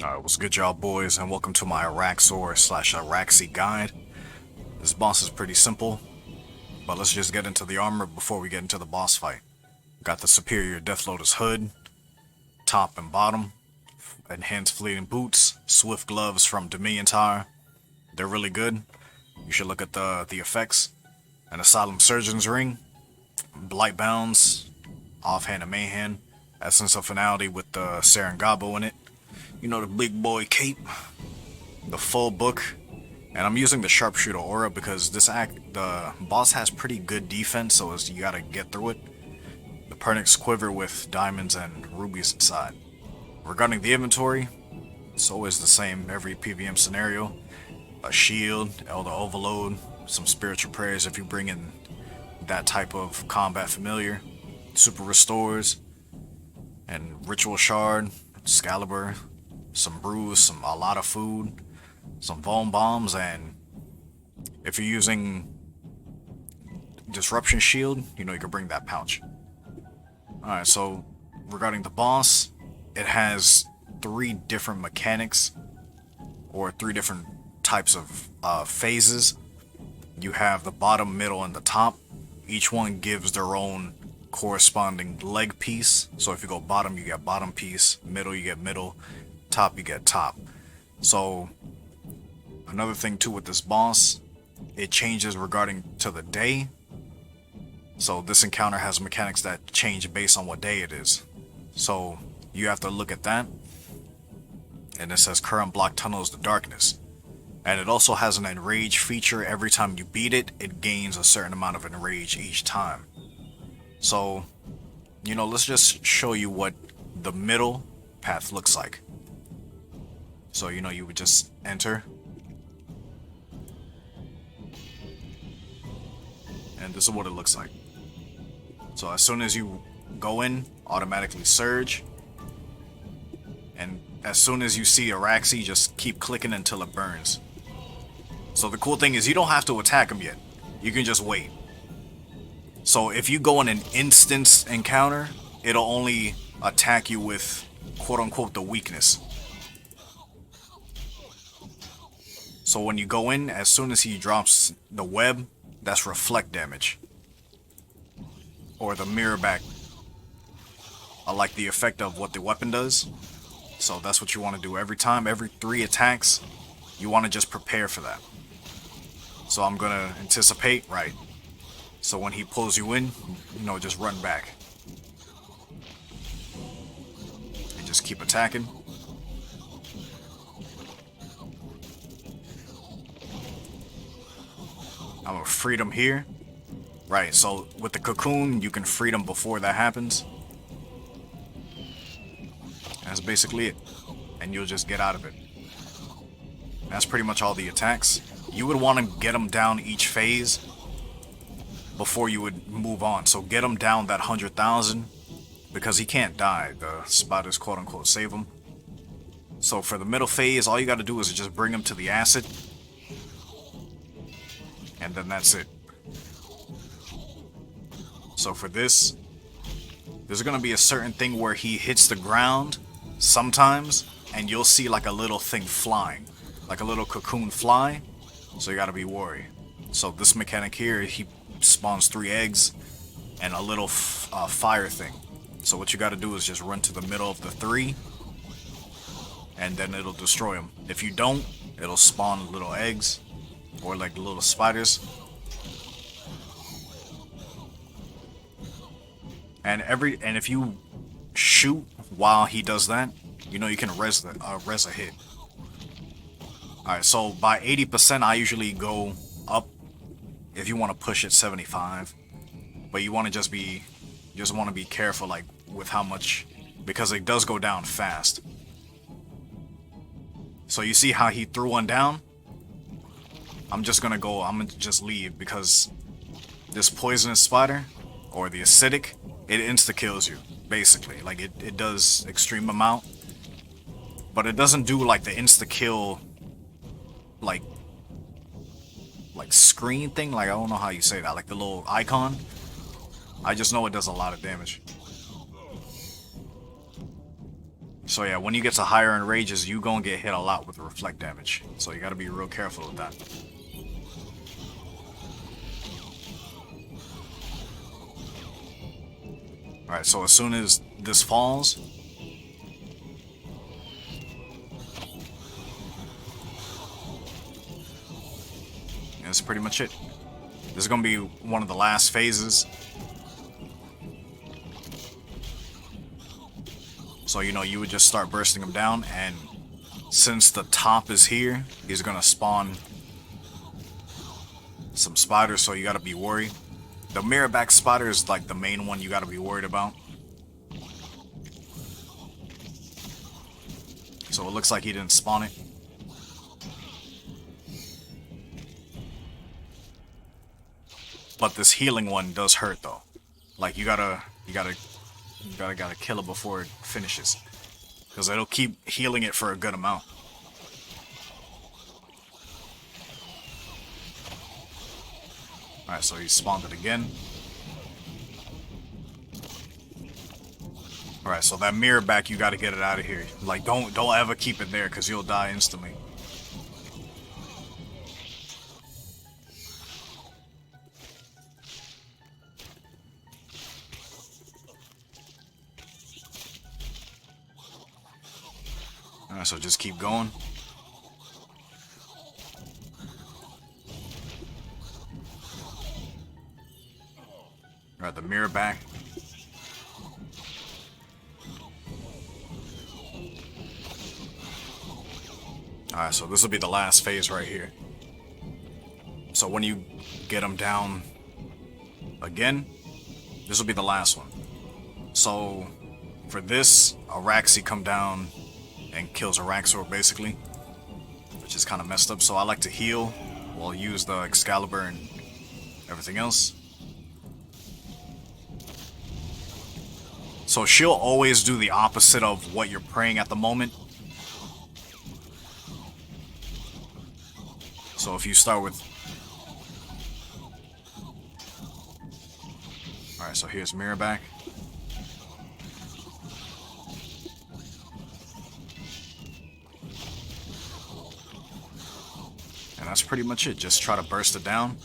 Alright, what's good y'all boys, and welcome to my Araxxor slash Araxxi guide. This boss is pretty simple, but let's just get into the armor before we get into the boss fight. Got the superior Death Lotus hood, top and bottom, enhanced fleeting boots, swift gloves from Dominion Tire. They're really good. You should look at the effects. An Asylum Surgeon's ring, light bounds, offhand and mainhand, essence of finality with the Serengabo in it. You know, the big boy cape, the full book, and I'm using the sharpshooter aura because the boss has pretty good defense, so you gotta get through it. The Pernix quiver with diamonds and rubies inside. Regarding the inventory, it's always the same every PvM scenario. A shield, Elder Overload, some spiritual prayers if you bring in that type of combat familiar, super restores, and ritual shard, Excalibur, some brews, a lot of food, some foam bombs, and if you're using disruption shield, you can bring that pouch. Alright, so regarding the boss, it has 3 different mechanics, or 3 different types of phases. You have the bottom, middle, and the top. Each one gives their own corresponding leg piece. So if you go bottom, you get bottom piece, middle, you get middle, top, you get top. So another thing too with this boss, it changes regarding to the day. So this encounter has mechanics that change based on what day it is. So you have to look at that. And it says current block tunnels the darkness. And it also has an enrage feature. Every time you beat it, it gains a certain amount of enrage each time. So, let's just show you what the middle path looks like. So, you would just enter. And this is what it looks like. So as soon as you go in, automatically surge. And as soon as you see Araxxi, just keep clicking until it burns. So the cool thing is you don't have to attack him yet. You can just wait. So if you go in an instance encounter, it'll only attack you with quote-unquote the weakness. So when you go in, as soon as he drops the web, that's reflect damage. Or the mirror back. I like the effect of what the weapon does. So that's what you want to do every time. Every 3 attacks, you want to just prepare for that. So I'm going to anticipate, right. So when he pulls you in, just run back. And just keep attacking. I'm gonna freedom here. Right, so with the cocoon, you can freedom before that happens. That's basically it. And you'll just get out of it. That's pretty much all the attacks. You would want to get them down each phase before you would move on. So get him down that 100,000 because he can't die. The spiders quote-unquote save him. So for the middle phase, all you got to do is just bring him to the acid. And then that's it. So for this, there's going to be a certain thing where he hits the ground sometimes, and you'll see like a little thing flying. Like a little cocoon fly. So you got to be worried. So this mechanic here, he spawns 3 eggs and a little fire thing. So what you got to do is just run to the middle of the 3, and then it'll destroy them. If you don't, it'll spawn little eggs or like little spiders. And if you shoot while he does that, you can res a hit. Alright, so by 80% I usually go up. If you want to push it 75, but you want to just want to be careful like with how much, because it does go down fast. So you see how he threw one down? I'm gonna just leave because this poisonous spider or the acidic, it insta kills you basically. Like it does extreme amount, but it doesn't do like the insta kill like screen thing, like I don't know how you say that, like the little icon. I just know it does a lot of damage. So yeah, when you get to higher enrages, you gonna get hit a lot with reflect damage. So you gotta be real careful with that. Alright, so as soon as this falls, that's pretty much it. This is gonna be one of the last phases. So, you know, you would just start bursting him down, and since the top is here, he's gonna spawn some spiders, so you gotta be worried. The mirrorback spider is like the main one you gotta be worried about. So it looks like he didn't spawn it. But this healing one does hurt though. Like you gotta kill it before it finishes, because it'll keep healing it for a good amount. Alright, so he spawned it again. Alright, so that mirror back, you gotta get it out of here. Like, don't ever keep it there, because you'll die instantly. Alright, so just keep going. Alright, the mirror back. Alright, so this will be the last phase right here. So when you get them down again, this will be the last one. So for this, Araxxi come down and kills Araxxor basically, which is kind of messed up. So I like to heal while use the Excalibur and everything else. So she'll always do the opposite of what you're praying at the moment. So if you start with... Alright, so here's mirror back. And that's pretty much it. Just try to burst it down.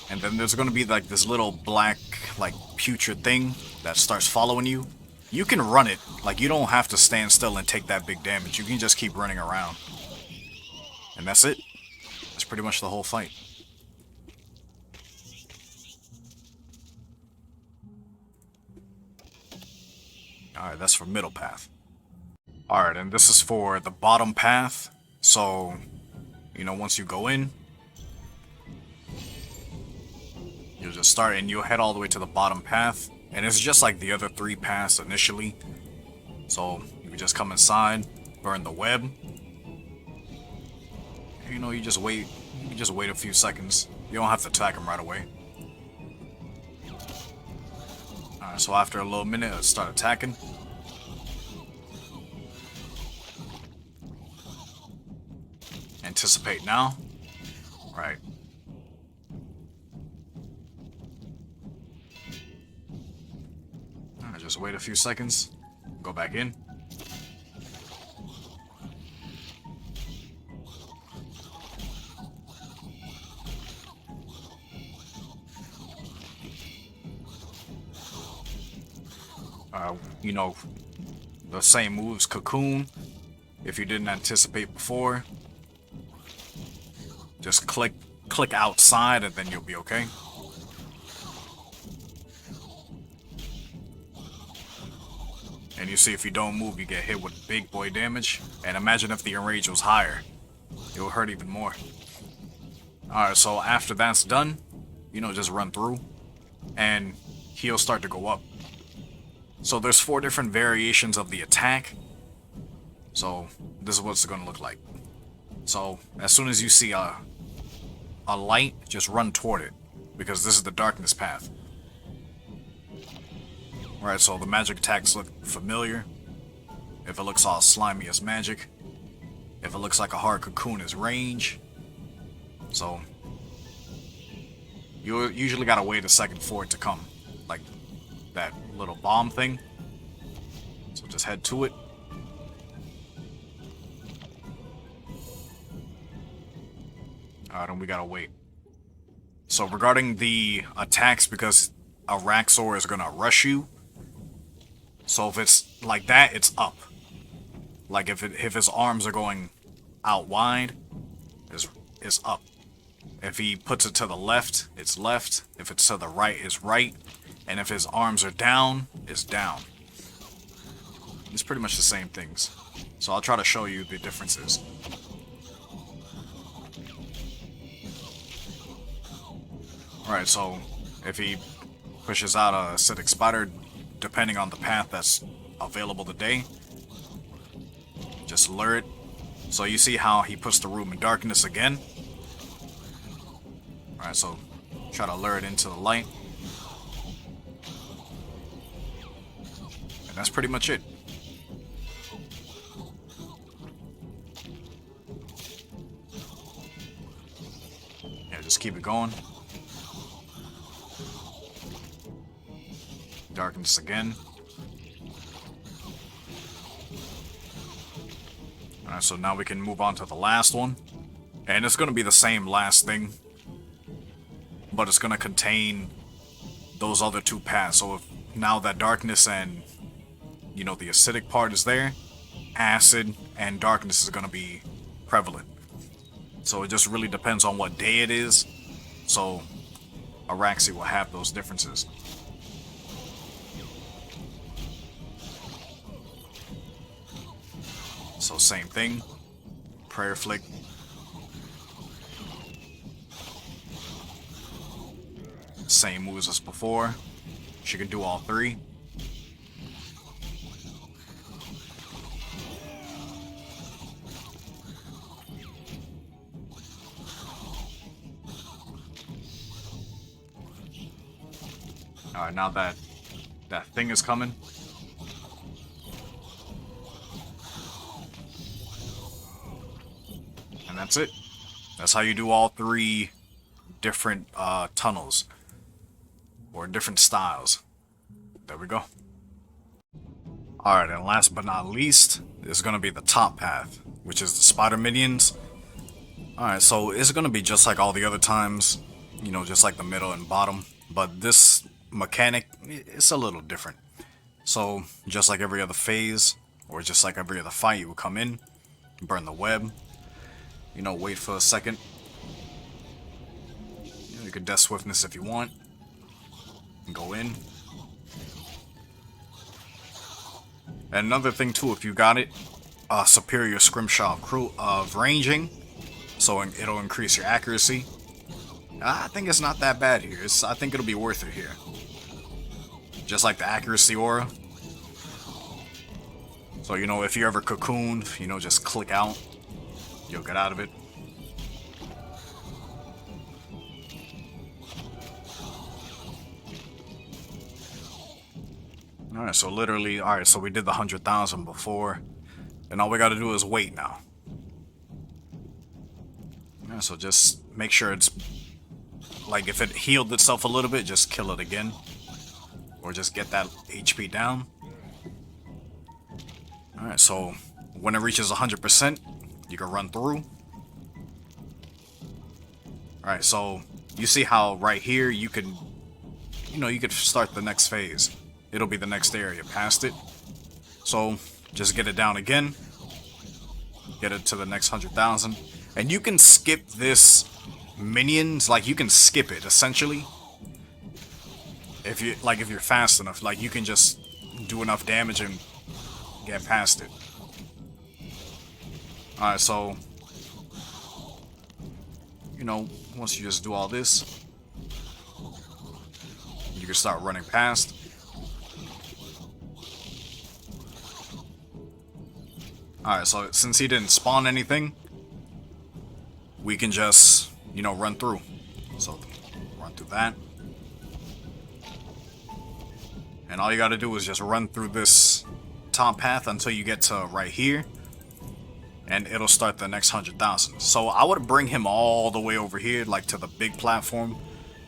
And then there's going to be like this little black, like putrid thing that starts following you. You can run it. Like, you don't have to stand still and take that big damage. You can just keep running around. And that's it. That's pretty much the whole fight. Alright, that's for middle path. Alright, and this is for the bottom path. So, you know, once you go in, you'll just start and you'll head all the way to the bottom path. And it's just like the other 3 paths initially. So, you just come inside, burn the web. You know, you just wait a few seconds. You don't have to attack him right away. Alright, so after a little minute, let's start attacking. Anticipate now. Right. Alright, just wait a few seconds. Go back in. You know, the same moves, cocoon. If you didn't anticipate before, just click outside and then you'll be okay. And you see, if you don't move, you get hit with big boy damage. And imagine if the enrage was higher. It will hurt even more. Alright, so after that's done, you know, just run through. And he'll start to go up. So there's 4 different variations of the attack. So this is what it's going to look like. So as soon as you see a light, just run toward it, because this is the darkness path. Right, so the magic attacks look familiar. If it looks all slimy, it's magic. If it looks like a hard cocoon, it's range. So you usually gotta wait a second for it to come, like that little bomb thing. So just head to it. Alright, and we gotta wait. So regarding the attacks, because Araxxor is gonna rush you. So if it's like that, it's up. Like if his arms are going out wide, is up. If he puts it to the left, it's left. If it's to the right, it's right. And if his arms are down, it's down. It's pretty much the same things. So I'll try to show you the differences. Alright, so if he pushes out a acidic spider, depending on the path that's available today, just lure it. So you see how he puts the room in darkness again? Alright, so try to lure it into the light. And that's pretty much it. Yeah, just keep it going. Darkness again. Alright, so now we can move on to the last one. And it's going to be the same last thing, but it's going to contain those other two paths. So if now that darkness and, you know, the acidic part is there, acid and darkness is going to be prevalent. So it just really depends on what day it is. So Araxxi will have those differences. So same thing, prayer flick. Same moves as before. She can do all three. Alright, now that thing is coming. And that's it. That's how you do all three different tunnels. Or different styles. There we go. Alright, and last but not least is going to be the top path, which is the spider minions. Alright, so it's going to be just like all the other times. You know, just like the middle and bottom. But this mechanic, it's a little different. So, just like every other phase, or just like every other fight, you will come in, burn the web. You know, wait for a second. You could death swiftness if you want. And go in. And another thing too, if you got it, superior scrimshaw of ranging, so it'll increase your accuracy. I think it's not that bad here. I think it'll be worth it here. Just like the accuracy aura. So, you know, if you're ever cocooned, you know, just click out. You'll get out of it. Alright, so literally, alright, so we did the 100,000 before. And all we gotta do is wait now. Yeah, so just make sure it's, like, if it healed itself a little bit, just kill it again. Or just get that HP down. Alright, so when it reaches 100%, you can run through. Alright, so you see how right here you can, you know, you could start the next phase. It'll be the next area past it. So just get it down again. Get it to the next 100,000. And you can skip this minions, like you can skip it essentially. If you're fast enough, like you can just do enough damage and get past it. Alright, so you know, once you just do all this, you can start running past. Alright, so since he didn't spawn anything, we can just, you know, run through. So, run through that. And all you gotta do is just run through this top path until you get to right here. And it'll start the next 100,000. So I would bring him all the way over here, like to the big platform,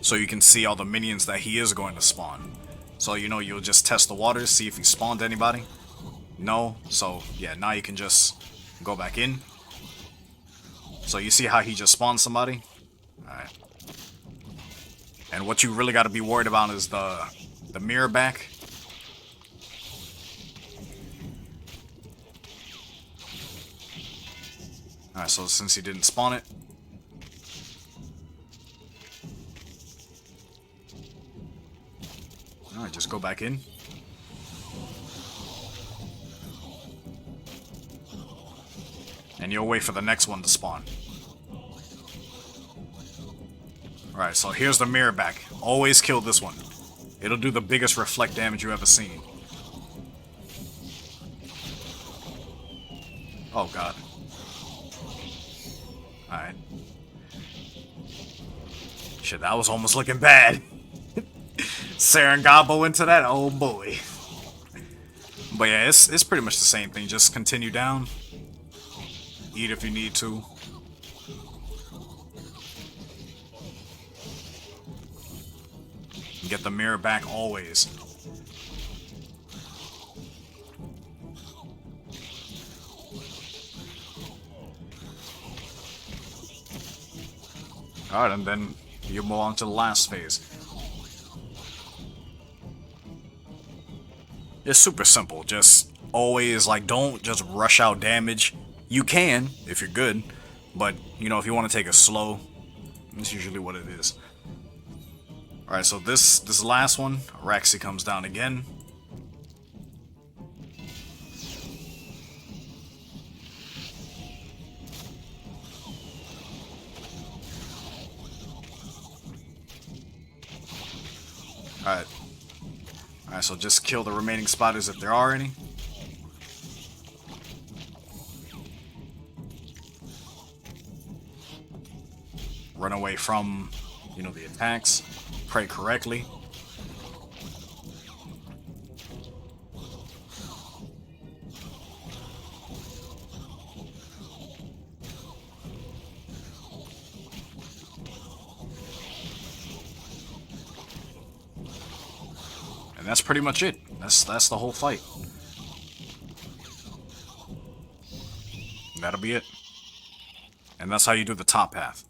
so you can see all the minions that he is going to spawn. So, you know, you'll just test the waters, see if he spawned anybody. No? So, yeah, now you can just go back in. So you see how he just spawned somebody? Alright. And what you really got to be worried about is the mirror back. Alright, so since he didn't spawn it. Alright, just go back in. And you'll wait for the next one to spawn. Alright, so here's the mirror back. Always kill this one. It'll do the biggest reflect damage you've ever seen. Oh god. Alright. Shit, that was almost looking bad. Serengabo into that? Oh boy. But yeah, it's pretty much the same thing. Just continue down. Eat if you need to. Get the mirror back always. Alright, and then you move on to the last phase. It's super simple. Just always, like, don't just rush out damage. You can, if you're good. But, you know, if you want to take it slow, that's usually what it is. Alright, so this last one, Araxxi comes down again. Alright. Alright, so just kill the remaining spiders if there are any. Run away from, you know, the attacks. Pray correctly. And that's pretty much it. That's the whole fight. That'll be it. And that's how you do the top path.